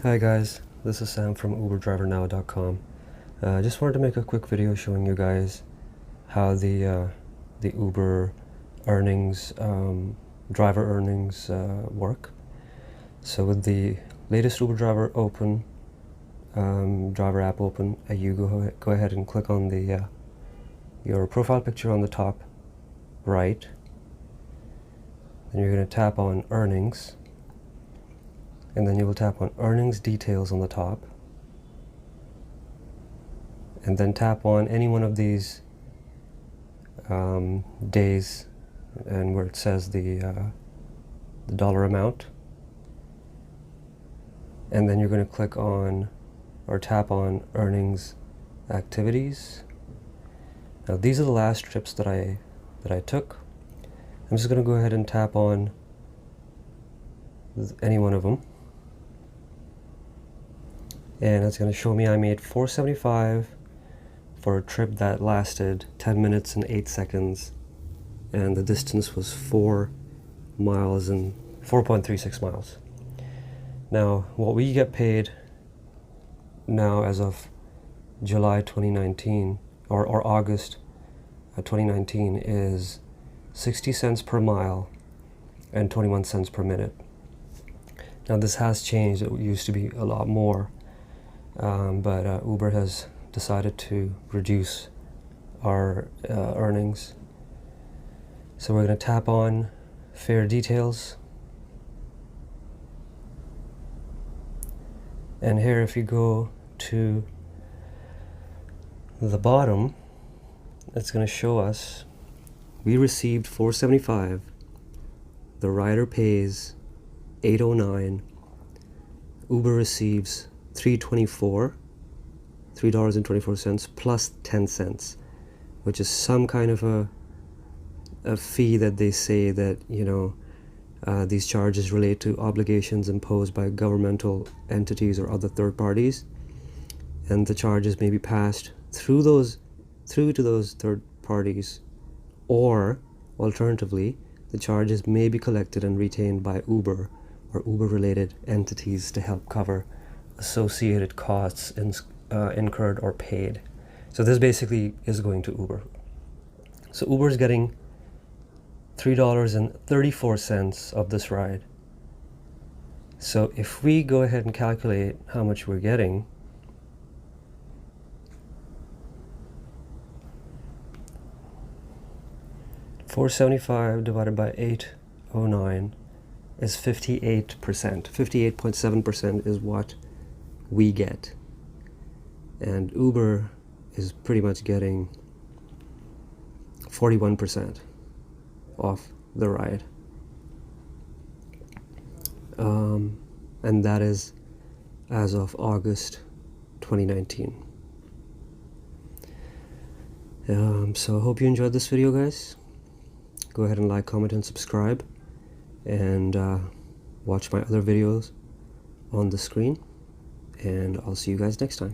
Hi guys, this is Sam from UberDriverNow.com. I just wanted to make a quick video showing you guys how the Uber earnings, driver earnings work. So with the latest Uber driver open, driver app open, you go ahead and click on the your profile picture on the top right. Then you're going to tap on earnings. And then you will tap on earnings details on the top, and then tap on any one of these days and where it says the dollar amount, and then you're going to click on or tap on earnings activities. Now these are the last trips that I took. I'm just going to go ahead and tap on any one of them. And it's going to show me I made $4.75 for a trip that lasted 10 minutes and 8 seconds, and the distance was 4 miles and 4.36 miles. Now what we get paid now as of July 2019 or August 2019 is 60 cents per mile and 21 cents per minute. Now this has changed. It used to be a lot more. But Uber has decided to reduce our earnings. So we're going to tap on fare details. And here, if you go to the bottom, it's going to show us we received $4.75. The rider pays $8.09. Uber receives $3.24 plus 10 cents, which is some kind of a fee that they say that, you know, these charges relate to obligations imposed by governmental entities or other third parties, and the charges may be passed through to those third parties, or alternatively the charges may be collected and retained by Uber or Uber related entities to help cover associated costs incurred or paid. So this basically is going to Uber. So Uber is getting $3.34 of this ride. So if we go ahead and calculate how much we're getting, $4.75 divided by 8.09 is 58%. 58.7% is what we get, and Uber is pretty much getting 41% off the ride, and that is as of August 2019. So I hope you enjoyed this video, guys. Go ahead and like, comment, and subscribe, and watch my other videos on the screen. And I'll see you guys next time.